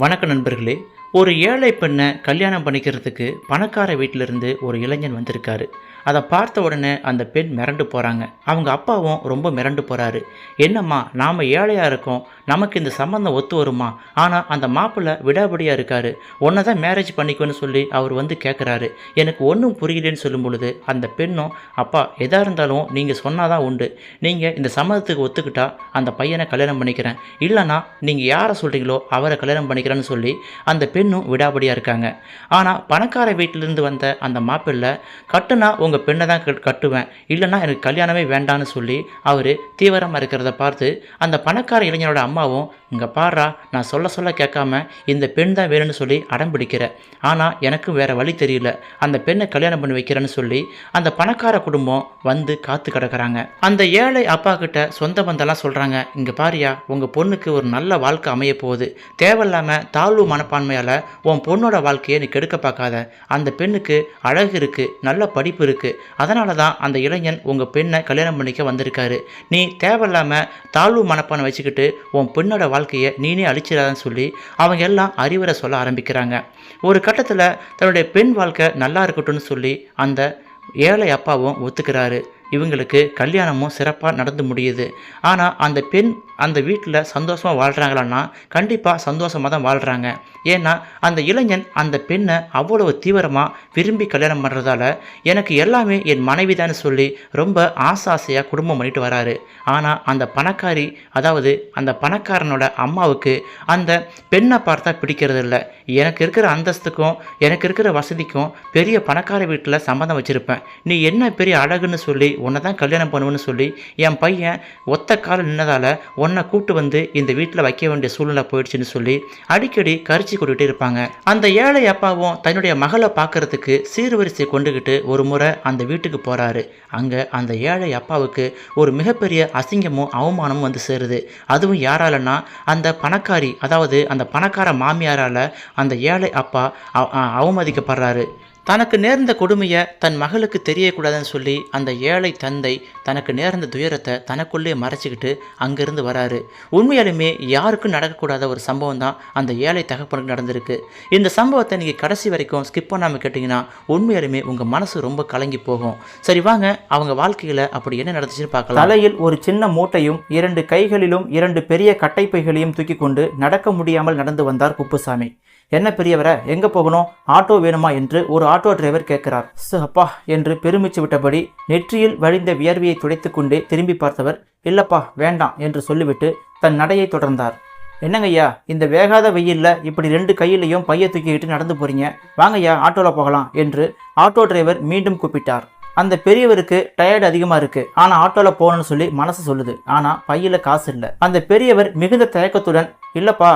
வணக்க நண்பர்களே. ஒரு ஏழை பெண்ணை கல்யாணம் பண்ணிக்கிறதுக்கு பணக்கார வீட்டிலிருந்து ஒரு இளைஞன் வந்திருக்காரு. அதை பார்த்த உடனே அந்த பெண் மிரண்டு போகிறாங்க. அவங்க அப்பாவும் ரொம்ப மிரண்டு போகிறாரு. என்னம்மா, நாம் ஏழையாக இருக்கோம், நமக்கு இந்த சம்மந்தம் ஒத்து வருமா? ஆனால் அந்த மாப்பிள்ளை விடாபடியாக இருக்காரு, உன்னை தான் மேரேஜ் பண்ணிக்கோன்னு சொல்லி அவர் வந்து கேட்குறாரு. எனக்கு ஒன்றும் புரியலன்னு சொல்லும் பொழுது அந்த பெண்ணும், அப்பா எதாக இருந்தாலும் நீங்கள் சொன்னால் தான் உண்டு, நீங்கள் இந்த சம்மதத்துக்கு ஒத்துக்கிட்டா அந்த பையனை கல்யாணம் பண்ணிக்கிறேன், இல்லைனா நீங்கள் யாரை சொல்கிறீங்களோ அவரை கல்யாணம் பண்ணிக்கிறேன்னு சொல்லி அந்த பெண்ணும் விடாபடியாக இருக்காங்க. ஆனால் பணக்கார வீட்டிலிருந்து வந்த அந்த மாப்பிள்ளை, கட்டுனா உங்கள் பெண்ணை தான் கட்டுவேன், இல்லைன்னா எனக்கு கல்யாணமே வேண்டான்னு சொல்லி அவர் தீவிரமாக இருக்கிறத பார்த்து அந்த பணக்கார இளைஞரோட அம்மாவும், இங்கே பாடுறா, நான் சொல்ல கேட்காம இந்த பெண் தான் வேணும்னு சொல்லி அடம் பிடிக்கிற, ஆனால் எனக்கும் வேறு வழி தெரியல, அந்த பெண்ணை கல்யாணம் பண்ணி வைக்கிறேன்னு சொல்லி அந்த பணக்கார குடும்பம் வந்து காத்து கிடக்கிறாங்க. அந்த ஏழை அப்பா கிட்ட சொந்த பந்தெல்லாம் சொல்கிறாங்க, இங்கே பாரியா, உங்கள் பொண்ணுக்கு ஒரு நல்ல வாழ்க்கை அமைய போகுது, தேவையில்லாமல் தாழ்வு மனப்பான்மையால் உன் பொண்ணோட வாழ்க்கையை நீ கெடுக்க பார்க்காத, அந்த பெண்ணுக்கு அழகு இருக்குது, நல்ல படிப்பு இருக்குது, அதனால தான் அந்த இளைஞன் உங்கள் பெண்ணை கல்யாணம் பண்ணிக்க வந்திருக்காரு, நீ தேவையில்லாமல் தாழ்வு மனப்பான்மை வச்சுக்கிட்டு உன் பெண்ணோட வாழ்க்கையை நீனே அழிச்சிடாதன்னு சொல்லி அவங்க எல்லாம் அறிவுரை சொல்ல ஆரம்பிக்கிறாங்க. ஒரு கட்டத்தில் தன்னுடைய பெண் வாழ்க்கை நல்லா இருக்கட்டும்னு சொல்லி அந்த ஏழை அப்பாவும் ஒத்துக்கிறாரு. இவங்களுக்கு கல்யாணமும் சிறப்பாக நடந்து முடியுது. ஆனால் அந்த பெண் அந்த வீட்டில் சந்தோஷமாக வாழ்கிறாங்களான்னா கண்டிப்பாக சந்தோஷமாக தான் வாழ்கிறாங்க. ஏன்னா அந்த இளைஞன் அந்த பெண்ணை அவ்வளவு தீவிரமாக விரும்பி கல்யாணம் பண்ணுறதால எனக்கு எல்லாமே என் மனைவி தான் சொல்லி ரொம்ப ஆசையாக குடும்பம் பண்ணிட்டு வராரு. ஆனால் அந்த பணக்காரி, அதாவது அந்த பணக்காரனோட அம்மாவுக்கு அந்த பெண்ணை பார்த்தா பிடிக்கிறது இல்லை. எனக்கு இருக்கிற அந்தஸ்துக்கும் எனக்கு இருக்கிற வசதிக்கும் பெரிய பணக்கார வீட்டில் சம்மந்தம் வச்சுருப்பேன், நீ என்ன பெரிய அழகுன்னு சொல்லி உன்னை தான் கல்யாணம் பண்ணுவேன்னு சொல்லி என் பையன் ஒத்த காலம் நின்னதால் உன்னை கூட்டு வந்து இந்த வீட்டில் வைக்க வேண்டிய சூழ்நிலை போயிடுச்சுன்னு சொல்லி அடிக்கடி கரிச்சு கொண்டுகிட்டே இருப்பாங்க. அந்த ஏழை அப்பாவும் தன்னுடைய மகளை பார்க்கறதுக்கு சீர்வரிசை கொண்டுகிட்டு ஒரு முறை அந்த வீட்டுக்கு போகிறாரு. அங்கே அந்த ஏழை அப்பாவுக்கு ஒரு மிகப்பெரிய அசிங்கமும் அவமானமும் வந்து சேருது. அதுவும் யாராலன்னா அந்த பணக்காரி, அதாவது அந்த பணக்கார மாமியாரால் அந்த ஏழை அப்பா அவமதிக்கப்படுறாரு. தனக்கு நேர்ந்த கொடுமையை தன் மகளுக்கு தெரியக்கூடாதுன்னு சொல்லி அந்த ஏழை தந்தை தனக்கு நேர்ந்த துயரத்தை தனக்குள்ளே மறைச்சிக்கிட்டு அங்கேருந்து வராரு. உண்மையாலுமே யாருக்கும் நடக்கக்கூடாத ஒரு சம்பவம் தான் அந்த ஏழை தகப்பனுக்கு நடந்திருக்கு. இந்த சம்பவத்தை நீங்கள் கடைசி வரைக்கும் ஸ்கிப் பண்ணாமல் கேட்டிங்கன்னா உண்மையாலுமே உங்கள் மனசு ரொம்ப கலங்கி போகும். சரி வாங்க, அவங்க வாழ்க்கையில் அப்படி என்ன நடந்துச்சுன்னு பார்க்கலாம். தலையில் ஒரு சின்ன மூட்டையும் 2 கைகளிலும் 2 பெரிய கட்டைப்பைகளையும் தூக்கி கொண்டு நடக்க முடியாமல் நடந்து வந்தார் குப்புசாமி. என்ன பெரியவரை, எங்கே போகணும், ஆட்டோ வேணுமா என்று ஒரு ஆட்டோ டிரைவர் கேட்கிறார். அப்பா என்று பெருமிச்சு விட்டபடி நெற்றியில் வழிந்த வியர்வையை துடைத்து கொண்டே திரும்பி பார்த்தவர், இல்லப்பா வேண்டாம் என்று சொல்லிவிட்டு தன் நடையை தொடர்ந்தார். என்னங்கய்யா, இந்த வேகாத வெயில்ல இப்படி 2 கையிலையும் பைய தூக்கிக்கிட்டு நடந்து போறீங்க, வாங்கய்யா ஆட்டோவில் போகலாம் என்று ஆட்டோ டிரைவர் மீண்டும் கூப்பிட்டார். அந்த பெரியவருக்கு டயர்டு அதிகமாக இருக்குது, ஆனால் ஆட்டோவில் போகணும்னு சொல்லி மனசு சொல்லுது, ஆனால் பையில் காசு இல்லை. அந்த பெரியவர் மிகுந்த தயக்கத்துடன், இல்லப்பா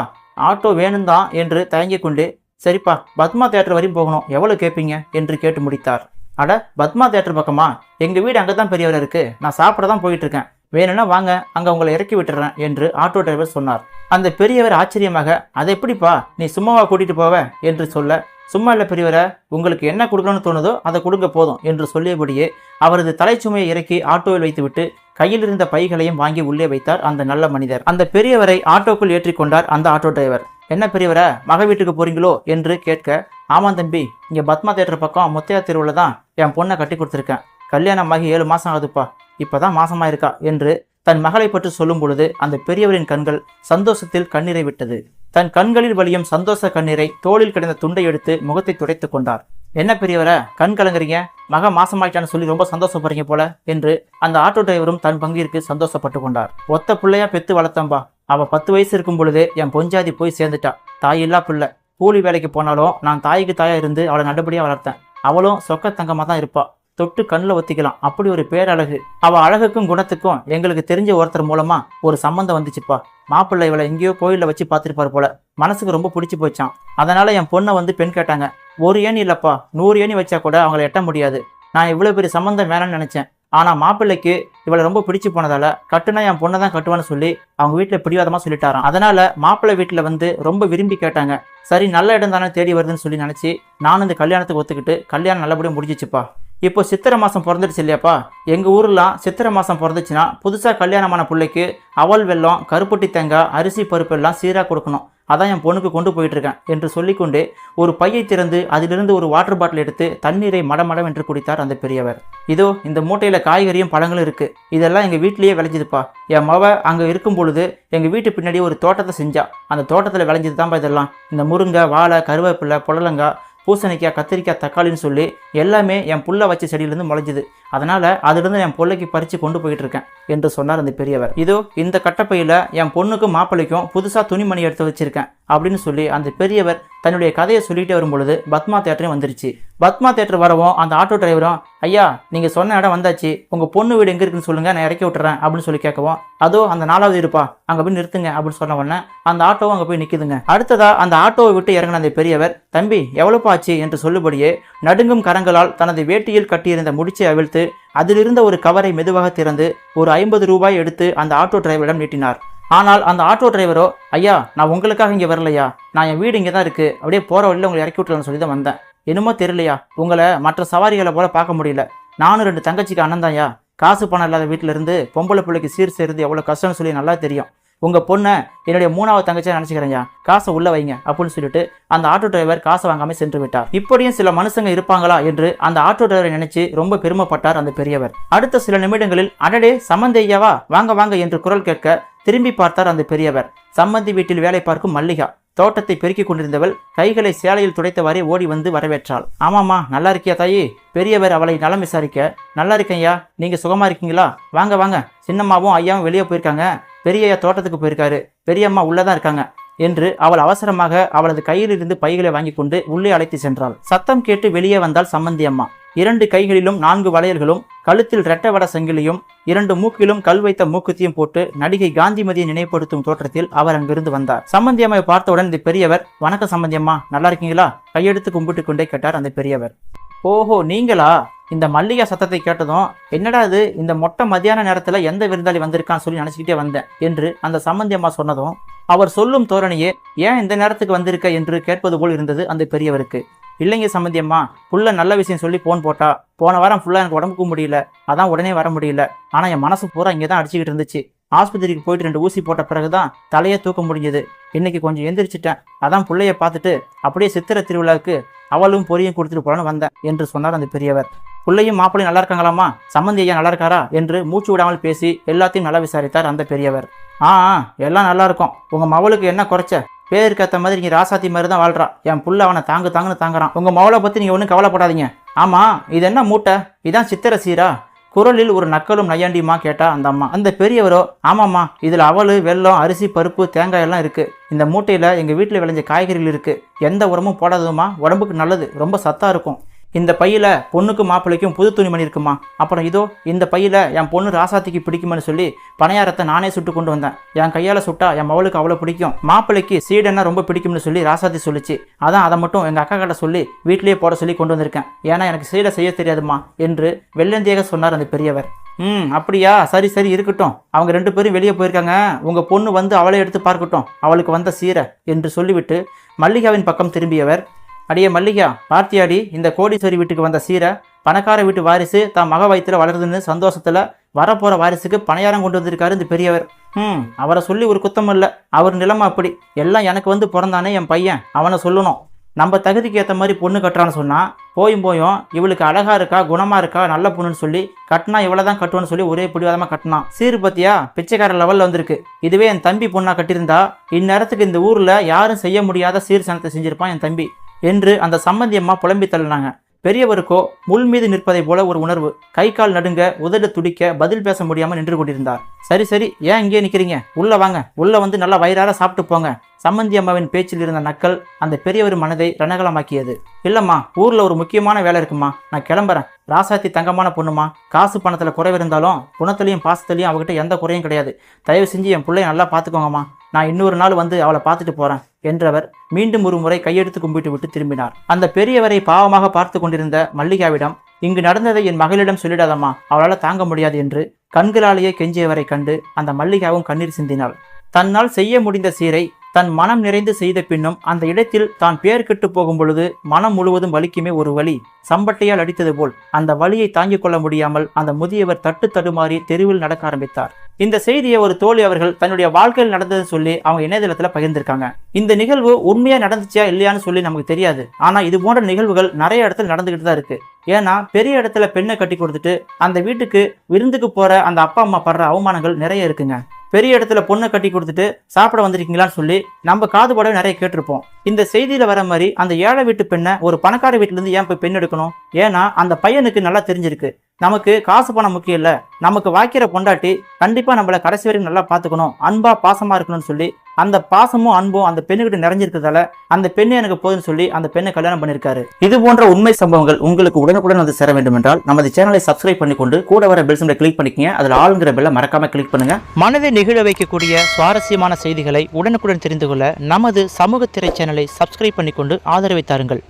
ஆட்டோ வேணும் தான் என்று தயங்கி கொண்டு, சரிப்பா பத்மா தேட்டர் வரையும் போகணும், எவ்வளோ கேட்பீங்க என்று கேட்டு முடித்தார். அட, பத்மா தேட்டர் பக்கமா? எங்கள் வீடு அங்கே தான் பெரியவர் இருக்குது, நான் சாப்பிட தான் போயிட்டுருக்கேன், வேணும்னா வாங்க, அங்கே உங்களை இறக்கி விட்டுறேன் என்று ஆட்டோ டிரைவர் சொன்னார். அந்த பெரியவர் ஆச்சரியமாக, அதை எப்படிப்பா நீ சும்மாவா கூட்டிகிட்டு போவ என்று சொல்ல, சும்மா இல்லை பெரியவரை, உங்களுக்கு என்ன கொடுக்கணும்னு தோணுதோ அதை கொடுங்க போதும் என்று சொல்லியபடியே அவரது தலைச்சுமையை இறக்கி ஆட்டோவில் வைத்துவிட்டு கையில் இருந்த பைகளையும் வாங்கி உள்ளே வைத்தார் அந்த நல்ல மனிதர். அந்த பெரியவரை ஆட்டோக்குள் ஏற்றிக்கொண்டார் அந்த ஆட்டோ டிரைவர். என்ன பெரியவரை, மக வீட்டுக்கு போறீங்களோ என்று கேட்க, ஆமாம் தம்பி, இங்கே பத்மா தேட்டர் பக்கம் முத்தையா தெருவில் தான் என் பொண்ணை கட்டி கொடுத்துருக்கேன், கல்யாணமாகி 7 மாதம் ஆகுதுப்பா, இப்போதான் மாசமாக இருக்கா என்று தன் மகளை பற்றி சொல்லும் பொழுது அந்த பெரியவரின் கண்கள் சந்தோஷத்தில் கண்ணீரை விட்டது. தன் கண்களில் வழியும் சந்தோஷ கண்ணீரை தோளில் கிடந்த துண்டை எடுத்து முகத்தை துடைத்து கொண்டார். என்ன பெரியவரை, கண் கலங்குறீங்க, மக மாசமாயிட்டான்னு சொல்லி ரொம்ப சந்தோஷப்படுறீங்க போல என்று அந்த ஆட்டோ டிரைவரும் தன் பங்கிற்கு சந்தோஷப்பட்டு கொண்டார். ஒத்த பிள்ளையா பெத்து வளர்த்தம்பா, அவ 10 வயசு இருக்கும் பொழுதே என் பொஞ்சாதி போய் சேர்ந்துட்டா, தாயில்லா பிள்ளை, கூலி வேலைக்கு போனாலும் நான் தாய்க்கு தாயா இருந்து அவளை நல்லபடியாக வளர்த்தேன், அவளும் சொக்க தங்கமாக தான் இருப்பா, தொட்டு கண்ணில் ஒத்திக்கலாம், அப்படி ஒரு பேரழகு, அவள் அழகுக்கும் குணத்துக்கும் எங்களுக்கு தெரிஞ்ச ஒருத்தர் மூலமா ஒரு சம்பந்தம் வந்துச்சுப்பா, மாப்பிள்ளை இவளை எங்கேயோ கோயிலில் வச்சு பார்த்துருப்பார் போல, மனசுக்கு ரொம்ப பிடிச்சி போச்சான், அதனால என் பொண்ணை வந்து பெண் கேட்டாங்க, 1 ஏணி இல்லப்பா 100 ஏணி வச்சா கூட அவங்கள எட்ட முடியாது, நான் இவ்வளோ பெரிய சம்பந்தம் வேணாம்னு நினச்சேன், ஆனால் மாப்பிள்ளைக்கு இவளை ரொம்ப பிடிச்சி போனதால கட்டுனா என் பொண்ணை தான் கட்டுவான்னு சொல்லி அவங்க வீட்டில் பிடிவாதமாக சொல்லிட்டாராம். அதனால மாப்பிள்ளை வீட்டில் வந்து ரொம்ப விரும்பி கேட்டாங்க, சரி நல்ல இடம் தானே தேடி வருதுன்னு சொல்லி நினச்சி நானும் இந்த கல்யாணத்துக்கு ஒத்துக்கிட்டு கல்யாணம் நல்லபடியாக முடிஞ்சிச்சுப்பா. இப்போ சித்திரை மாதம் பிறந்துடுச்சு இல்லையாப்பா, எங்கள் ஊர்லாம் சித்திரை மாதம் பிறந்துச்சுன்னா புதுசாக கல்யாணமான பிள்ளைக்கு அவல் வெல்லம், கருப்பட்டி தேங்காய், அரிசி பருப்பு எல்லாம் சீராக கொடுக்கணும், அதான் என் பொண்ணுக்கு கொண்டு போயிட்டு இருக்கேன் என்று சொல்லிக்கொண்டே ஒரு பையை திறந்து அதிலிருந்து ஒரு வாட்டர் பாட்டில் எடுத்து தண்ணீரை மடமடவென்று குடித்தார் அந்த பெரியவர். இதோ இந்த மூட்டையில் காய்கறியும் பழங்களும் இருக்கு, இதெல்லாம் எங்கள் வீட்டிலேயே விளைஞ்சதுப்பா. என் மவ அங்கே இருக்கும் பொழுது எங்கள் வீட்டு பின்னாடி ஒரு தோட்டத்தை செஞ்சா, அந்த தோட்டத்தில் விளைஞ்சது தான்ப்பா இதெல்லாம். இந்த முருங்கை, வாழை, கருவேப்பிலை, புடலங்காய், பூசணிக்காய், கத்திரிக்காய், தக்காளின்னு சொல்லி எல்லாமே என் புள்ள வச்ச செடியிலேருந்து முளைஞ்சுது. அதனால் அதிலிருந்து என் பிள்ளைக்கு பறித்து கொண்டு போயிட்டு இருக்கேன் என்று சொன்னார் அந்த பெரியவர். இதோ இந்த கட்டப்பையில் என் பொண்ணுக்கும் மாப்பிள்ளைக்கும் புதுசாக துணிமணி எடுத்து வச்சிருக்கேன் அப்படின்னு சொல்லி அந்த பெரியவர் தன்னுடைய கதையை சொல்லிகிட்டே வரும்பொழுது பத்மா தேட்டரும் வந்துருச்சு. பத்மா தேட்டர் வரவும் அந்த ஆட்டோ டிரைவரும், ஐயா நீங்கள் சொன்ன இடம் வந்தாச்சு, உங்கள் பொண்ணு வீடு எங்கே இருக்குன்னு சொல்லுங்கள், நான் இறக்கி விட்டுறேன் அப்படின்னு சொல்லி கேட்கவும், அதோ அந்த 4வது இருப்பா, அங்கே போய் நிறுத்துங்க அப்படின்னு சொன்ன உடனே அந்த ஆட்டோவும் அங்கே போய் நிற்குதுங்க. அடுத்ததா அந்த ஆட்டோவை விட்டு இறங்கின அந்த பெரியவர், தம்பி எவ்வளோப்பா ஆச்சு என்று சொல்லுபடியே நடுங்கும் கரங்களால் தனது வேட்டியில் கட்டியிருந்த முடிச்சை அவிழ்த்து அதிலிருந்த ஒரு கவரை மெதுவாக திறந்து ஒரு 50 ரூபாய் எடுத்து அந்த ஆட்டோ டிரைவரிடம் நீட்டினார். ஆனால் அந்த ஆட்டோ டிரைவரோ, ஐயா நான் உங்களுக்காக இங்கே வரலையா, நான் என் வீடு இங்கே தான் இருக்குது, அப்படியே போகிற வழியில் உங்களை இறக்கி விட்டுலான்னு சொல்லி தான் வந்தேன். என்னமோ தெரியலையா, உங்களை மற்ற சவாரிகளை போல பார்க்க முடியல, நானும் 2 தங்கச்சிக்கு அண்ணன் தான்யா. காசு பணம் இல்லாத வீட்டில் இருந்து பொம்பளை பிள்ளைக்கு சீர் செய்கிறது எவ்வளோ கஷ்டம்னு சொல்லி நல்லா தெரியும். உங்கள் பொண்ணை என்னுடைய 3வது தங்கச்சியாக நினச்சிக்கிறேன்யா, காசை உள்ளே வைங்க அப்படின்னு சொல்லிட்டு அந்த ஆட்டோ டிரைவர் காசை வாங்காமல் சென்று விட்டார். இப்படியும் சில மனுஷங்க இருப்பாங்களா என்று அந்த ஆட்டோ டிரைவரை நினைச்சு ரொம்ப பெருமைப்பட்டார் அந்த பெரியவர். அடுத்த சில நிமிடங்களில், அடடே சம்மந்தி ஐயாவா, வாங்க வாங்க என்று குரல் கேட்க திரும்பி பார்த்தார் அந்த பெரியவர். சம்மந்தி வீட்டில் வேலை பார்க்கும் மல்லிகா தோட்டத்தை பெருக்கிக் கொண்டிருந்தவள் கைகளை சேலையில் துடைத்தவாறே ஓடி வந்து வரவேற்றாள். ஆமாம்மா நல்லா இருக்கியா தாயி? பெரியவர் அவளை நலம் விசாரிக்க, நல்லா இருக்கேன்யா, நீங்க சுகமா இருக்கீங்களா, வாங்க வாங்க, சின்னம்மாவும் ஐயாவும் வெளியே போயிருக்காங்க, பெரியய்யா தோட்டத்துக்கு போயிருக்காரு, பெரியம்மா உள்ளதான் இருக்காங்க என்று அவள் அவசரமாக அவளது கையிலிருந்து பைகளை வாங்கி கொண்டு உள்ளே அழைத்து சென்றாள். சத்தம் கேட்டு வெளியே வந்தாள் சம்மந்தி அம்மா. 2 கைகளிலும் 4 வளையல்களும், கழுத்தில் ரெட்டை வட சங்கிலியும், 2 மூக்கிலும் கல் வைத்த மூக்குத்தியும் போட்டு நடிகை காந்திமதியை நினைவுபடுத்தும் தோற்றத்தில் அவர் அங்கிருந்து வந்தார். சம்மந்தி அம்மையை பார்த்தவுடன் இந்த பெரியவர், வணக்கம் சம்மந்தி அம்மா, நல்லா இருக்கீங்களா, கையெடுத்து கும்பிட்டு கொண்டே கேட்டார் அந்த பெரியவர். ஓஹோ நீங்களா? இந்த மல்லிகா சத்தத்தை கேட்டதும், என்னடா இது இந்த மொட்டை மதியான நேரத்தில் எந்த விருந்தாளி வந்திருக்கான்னு சொல்லி நினச்சிக்கிட்டே வந்தேன் என்று அந்த சம்மந்தி அம்மா சொன்னதும், அவர் சொல்லும் தோரணையே ஏன் இந்த நேரத்துக்கு வந்திருக்க என்று கேட்பது போல் இருந்தது அந்த பெரியவருக்கு. இல்லைங்க சம்மந்தி அம்மா, புள்ள நல்ல விஷயம் சொல்லி போன் போட்டா, போன வாரம் ஃபுல்லாக எனக்கு உடம்புக்கு முடியல, அதான் உடனே வர முடியல, ஆனால் என் மனசு பூரா இங்கே தான் அடிச்சுக்கிட்டு இருந்துச்சு. ஆஸ்பத்திரிக்கு போயிட்டு 2 ஊசி போட்ட பிறகுதான் தலையை தூக்க முடிஞ்சது. இன்னைக்கு கொஞ்சம் எந்திரிச்சிட்டேன், அதான் பிள்ளைய பார்த்துட்டு அப்படியே சித்திரை திருவிழாவுக்கு அவளும் பொரியும் கொடுத்துட்டு போலான்னு வந்தேன் என்று சொன்னார் அந்த பெரியவர். பிள்ளையும் மாப்பிள்ளையும் நல்லா இருக்காங்களாமா, சம்மந்தி ஐயா நல்லா இருக்காரா என்று மூச்சு விடாமல் பேசி எல்லாத்தையும் நல்லா விசாரித்தார் அந்த பெரியவர். எல்லாம் நல்லா இருக்கும், உங்கள் மவளுக்கு என்ன குறைச்ச, பேருக்கு ஏற்ற மாதிரி நீங்கள் ராசாத்தி மாதிரி தான் வாழ்றா, என் புள்ள அவனை தாங்குன்னு தாங்குறான், உங்கள் மவளை பற்றி நீங்கள் ஒன்றும் கவலைப்படாதீங்க. ஆமாம் இது என்ன மூட்டை, இதான் சித்திரை சீரா? குரலில் ஒரு நக்கலும் நையாண்டியுமா கேட்டா அந்த அம்மா. அந்த பெரியவரோ, ஆமாம்மா இதில் அவல், வெல்லம், அரிசி, பருப்பு, தேங்காய் எல்லாம் இருக்குது, இந்த மூட்டையில் எங்கள் வீட்டில் விளைஞ்ச காய்கறிகள் இருக்குது, எந்த உரமும் போடாததுமா, உடம்புக்கு நல்லது, ரொம்ப சத்தாக இருக்கும். இந்த பையில் பொண்ணுக்கும் மாப்பிள்ளைக்கும் புது துணிமணி இருக்குமா, அப்புறம் இதோ இந்த பையில் என் பொண்ணு ராசாத்திக்கு பிடிக்குமென்னு சொல்லி பணியாரத்தை நானே சுட்டு கொண்டு வந்தேன், என் கையால் சுட்டா என் மவளுக்கு அவ்வளோ பிடிக்கும், மாப்பிள்ளைக்கு சீடன்னா ரொம்ப பிடிக்கும்னு சொல்லி ராசாத்தி சொல்லிச்சு, அதான் அதை மட்டும் எங்கள் அக்கா கிட்ட சொல்லி வீட்லேயே போட சொல்லி கொண்டு வந்திருக்கேன், ஏன்னா எனக்கு சீடை செய்ய தெரியாதுமா என்று வெள்ளந்தியாக சொன்னார் அந்த பெரியவர். அப்படியா, சரி சரி இருக்கட்டும், அவங்க 2 பேரும் வெளியே போயிருக்காங்க, உங்கள் பொண்ணு வந்து அவளை எடுத்து பார்க்கட்டும், அவளுக்கு வந்த சீரை என்று சொல்லிவிட்டு மல்லிகாவின் பக்கம் திரும்பியவர், அடியே மல்லிகா பார்த்தியாடி, இந்த கோடீஸ்வரி வீட்டுக்கு வந்த சீரை, பணக்கார வீட்டு வாரிசு தான் மக வயிற்றுல வளருதுன்னு சந்தோஷத்தில் வரப்போகிற வாரிசுக்கு பணியாரம் கொண்டு வந்திருக்காரு இந்த பெரியவர். அவரை சொல்லி ஒரு குத்தம் இல்லை, அவர் நிலைமை அப்படி, எல்லாம் எனக்கு வந்து பிறந்தானே என் பையன், அவனை சொல்லணும். நம்ம தகுதிக்கு ஏற்ற மாதிரி பொண்ணு கட்டுறான்னு சொன்னால் போயும் இவளுக்கு அழகா இருக்கா, குணமாக இருக்கா, நல்ல பொண்ணுன்னு சொல்லி கட்டினா இவ்வளோ தான் கட்டுவான்னு சொல்லி ஒரே பிடிவாதமாக கட்டினான். சீர் பத்தியா பிச்சைக்கார லெவலில் வந்திருக்கு. இதுவே என் தம்பி பொண்ணா கட்டியிருந்தா இந்நேரத்துக்கு இந்த ஊரில் யாரும் செய்ய முடியாத சீர் சனத்தை செஞ்சிருப்பான் என் தம்பி என்று அந்த சம்மந்தி அம்மா புலம்பி தள்ளினாங்க. பெரியவருக்கோ முள் மீது நிற்பதை போல ஒரு உணர்வு, கை கால் நடுங்க, உதடு துடிக்க, பதில் பேச முடியாமல் நின்று கொண்டிருந்தார். சரி சரி ஏன் இங்கே நிற்கிறீங்க, உள்ள வாங்க, உள்ள வந்து நல்லா வயிறார சாப்பிட்டு போங்க. சம்மந்தி அம்மாவின் பேச்சில் இருந்த நக்கல் அந்த பெரியவர் மனதை ரணகலமாக்கியது. இல்லம்மா ஊர்ல ஒரு முக்கியமான வேலை இருக்குமா, நான் கிளம்புறேன். ராசாத்தி தங்கமான பொண்ணுமா, காசு பணத்துல குறைவு இருந்தாலும் குணத்திலையும் பாசத்திலையும் அவகிட்ட எந்த குறையும் கிடையாது, தயவு செஞ்சு என் பிள்ளைய நல்லா பார்த்துக்கோங்கம்மா, நான் இன்னொரு நாள் வந்து அவளை பார்த்துட்டு போறேன் என்றவர் மீண்டும் ஒரு முறை கையெடுத்து கும்பிட்டு விட்டு திரும்பினார். அந்த பெரியவரை பாவமாக பார்த்து கொண்டிருந்த மல்லிகாவிடம், இங்கு நடந்ததை என் மகளிடம் சொல்லிடாதம்மா, அவளால் தாங்க முடியாது என்று கண்களாலேயே கெஞ்சியவரை கண்டு அந்த மல்லிகாவும் கண்ணீர் சிந்தினாள். தன்னால் செய்ய முடிந்த சீரை தன் மனம் நிறைந்து செய்த பின்னும் அந்த இடத்தில் தான் பேர் கெட்டு போகும் பொழுது மனம் முழுவதும் வலிக்குமே ஒரு வலி, சம்பட்டையால் அடித்தது போல் அந்த வலியை தாங்கிக் கொள்ள முடியாமல் அந்த முதியவர் தட்டு தடுமாறி தெருவில் நடக்க ஆரம்பித்தார். இந்த செய்தியை ஒரு தோழி அவர்கள் தன்னுடைய வாழ்க்கையில் நடந்தது சொல்லி அவங்க இணையதளத்துல பகிர்ந்திருக்காங்க. இந்த நிகழ்வு உண்மையா நடந்துச்சா இல்லையான்னு சொல்லி நமக்கு தெரியாது. ஆனா இது போன்ற நிகழ்வுகள் நிறைய இடத்துல நடந்துகிட்டு தான் இருக்கு. ஏன்னா பெரிய இடத்துல பெண்ணை கட்டி கொடுத்துட்டு அந்த வீட்டுக்கு விருந்துக்கு போற அந்த அப்பா அம்மா படுற அவமானங்கள் நிறைய இருக்குங்க. பெரிய இடத்துல பொண்ணை கட்டி கொடுத்துட்டு சாப்பிட வந்திருக்கீங்களான்னு சொல்லி நம்ம காது படவே நிறைய கேட்டிருப்போம். இந்த செய்தியில வர மாதிரி அந்த ஏழை வீட்டு பெண்ணை ஒரு பணக்கார வீட்டுல இருந்து ஏன் போய் பெண் எடுக்கணும்? ஏன்னா அந்த பையனுக்கு நல்லா தெரிஞ்சிருக்கு, நமக்கு காசு பணம் முக்கியம் இல்ல, நமக்கு வாய்க்கிற பொண்டாட்டி கண்டிப்பா நம்மள கடைசி வரைக்கும் நல்லா பாத்துக்கணும், அன்பா பாசமா இருக்கணும்னு சொல்லி அந்த பாசமும் அன்பும் அந்த பெண்ணுகிட்ட நிறைஞ்சிருக்கிறதால அந்த பெண்ணை எனக்கு போதுன்னு சொல்லி அந்த பெண்ணை கல்யாணம் பண்ணிருக்காரு. இது போன்ற உண்மை சம்பவங்கள் உங்களுக்கு உடனுக்குடன் வந்து சேர வேண்டும் என்றால் நமது சேனலை சப்ஸ்கிரைப் பண்ணிக்கொண்டு கூட வர பெல் சிம்பலை கிளிக் பண்ணிக்கங்க. அதில் ஆளுங்கிற பெல்லை மறக்காம கிளிக் பண்ணுங்க. மனதை நிகழ வைக்கக்கூடிய சுவாரஸ்யமான செய்திகளை உடனுக்குடன் தெரிந்து கொள்ள நமது சமூக திரை சேனலை சப்ஸ்கிரைப் பண்ணிக்கொண்டு ஆதரவை தாருங்கள்.